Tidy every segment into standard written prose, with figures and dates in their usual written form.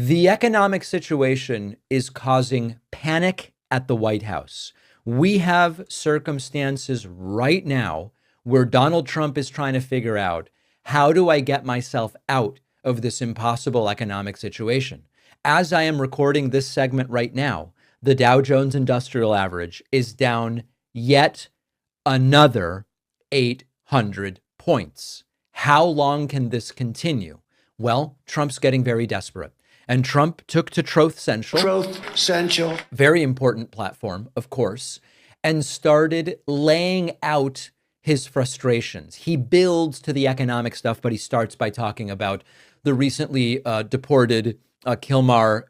The economic situation is causing panic at the White House. We have circumstances right now where Donald Trump is trying to figure out, how do I get myself out of this impossible economic situation? As I am recording this segment right now, the Dow Jones Industrial Average is down yet another 800 points. How long can this continue? Well, Trump's getting very desperate. And Trump took to Truth Central, very important platform, of course, and started laying out his frustrations. He builds to the economic stuff, but he starts by talking about the recently deported Kilmar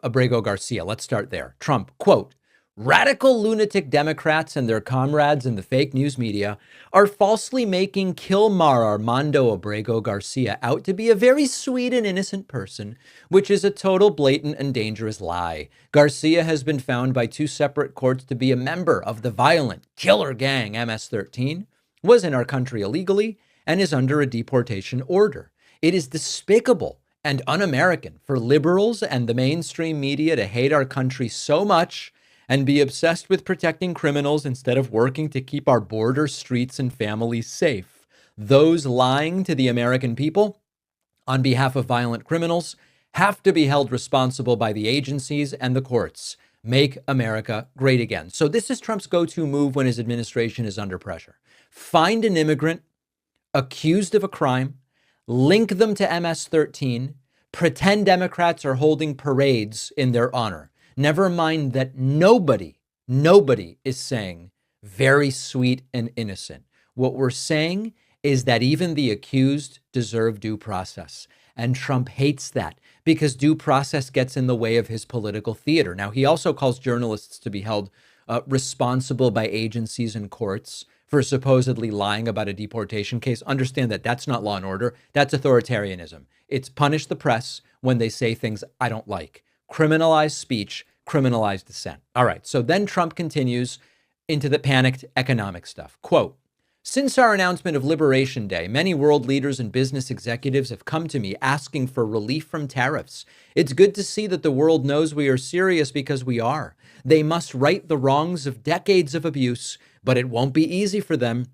Abrego Garcia. Let's start there. Trump, quote, "Radical lunatic Democrats and their comrades in the fake news media are falsely making Kilmar Armando Abrego Garcia out to be a very sweet and innocent person, which is a total blatant and dangerous lie. Garcia has been found by two separate courts to be a member of the violent killer gang MS-13, was in our country illegally, and is under a deportation order. It is despicable and un-American for liberals and the mainstream media to hate our country so much and be obsessed with protecting criminals instead of working to keep our borders, streets, and families safe. Those lying to the American people on behalf of violent criminals have to be held responsible by the agencies and the courts. Make America great again." So this is Trump's go-to move when his administration is under pressure. Find an immigrant accused of a crime, link them to MS-13, pretend Democrats are holding parades in their honor. Never mind that nobody is saying very sweet and innocent. What we're saying is that even the accused deserve due process. And Trump hates that because due process gets in the way of his political theater. Now, he also calls journalists to be held responsible by agencies and courts for supposedly lying about a deportation case. Understand that that's not law and order. That's authoritarianism. It's punish the press when they say things I don't like. Criminalize speech, criminalize dissent. All right, so then Trump continues into the panicked economic stuff. Quote, "Since our announcement of Liberation Day, many world leaders and business executives have come to me asking for relief from tariffs. It's good to see that the world knows we are serious because we are. They must right the wrongs of decades of abuse, but it won't be easy for them.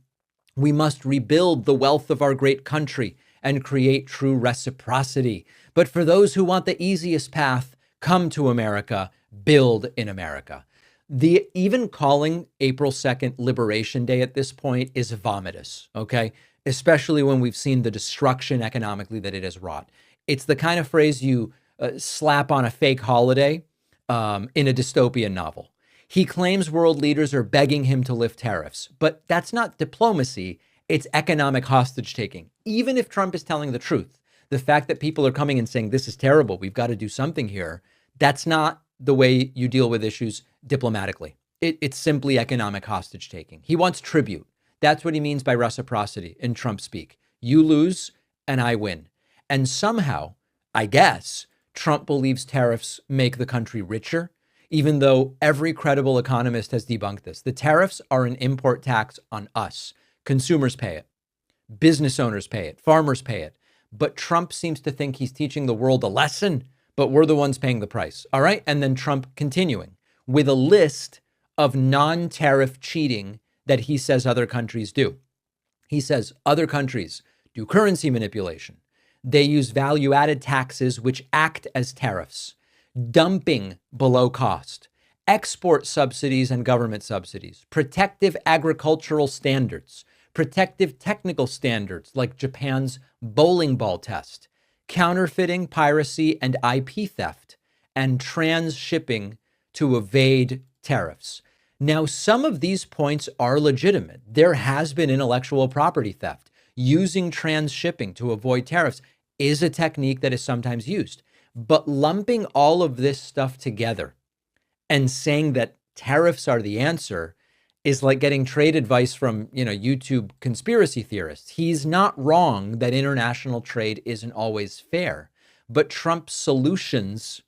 We must rebuild the wealth of our great country and create true reciprocity. But for those who want the easiest path, come to America, build in America." The even calling April 2nd Liberation Day at this point is vomitous, okay? Especially when we've seen the destruction economically that it has wrought. It's the kind of phrase you slap on a fake holiday in a dystopian novel. He claims world leaders are begging him to lift tariffs, but that's not diplomacy. It's economic hostage taking. Even if Trump is telling the truth, the fact that people are coming and saying, this is terrible, we've got to do something here, that's not the way you deal with issues diplomatically. It's simply economic hostage taking. He wants tribute. That's what he means by reciprocity in Trump speak. You lose and I win. And somehow, I guess, Trump believes tariffs make the country richer, even though every credible economist has debunked this. The tariffs are an import tax on us. Consumers pay it. Business owners pay it. Farmers pay it. But Trump seems to think he's teaching the world a lesson, but we're the ones paying the price. All right. And then Trump continuing with a list of non-tariff cheating that he says other countries do. He says other countries do currency manipulation. They use value-added taxes which act as tariffs, dumping below cost, export subsidies and government subsidies, protective agricultural standards, protective technical standards like Japan's bowling ball test, counterfeiting, piracy, and IP theft, and transshipping to evade tariffs. Now, some of these points are legitimate. There has been intellectual property theft. Using transshipping to avoid tariffs is a technique that is sometimes used. But lumping all of this stuff together and saying that tariffs are the answer is like getting trade advice from, YouTube conspiracy theorists. He's not wrong that international trade isn't always fair, but Trump's solutions,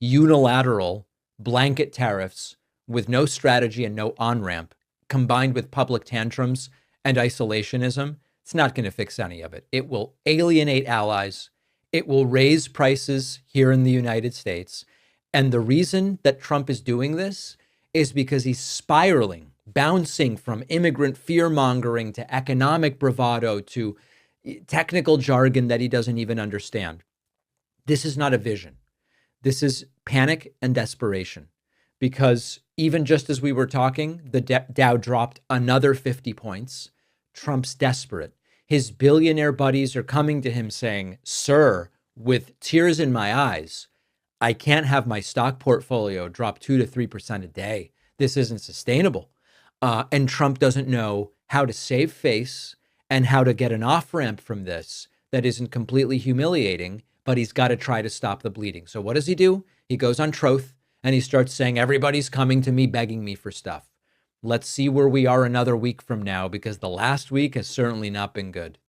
unilateral blanket tariffs with no strategy and no on-ramp, combined with public tantrums and isolationism, it's not going to fix any of it. It will alienate allies. It will raise prices here in the United States. And the reason that Trump is doing this is because he's spiraling, bouncing from immigrant fear mongering to economic bravado to technical jargon that he doesn't even understand. This is not a vision. This is panic and desperation, because even just as we were talking, the Dow dropped another 50 points. Trump's desperate. His billionaire buddies are coming to him saying, "Sir, with tears in my eyes, I can't have my stock portfolio drop 2 to 3% a day. This isn't sustainable." And Trump doesn't know how to save face and how to get an off-ramp from this that isn't completely humiliating, but he's got to try to stop the bleeding. So what does he do? He goes on Troth and he starts saying, everybody's coming to me, begging me for stuff. Let's see where we are another week from now, because the last week has certainly not been good.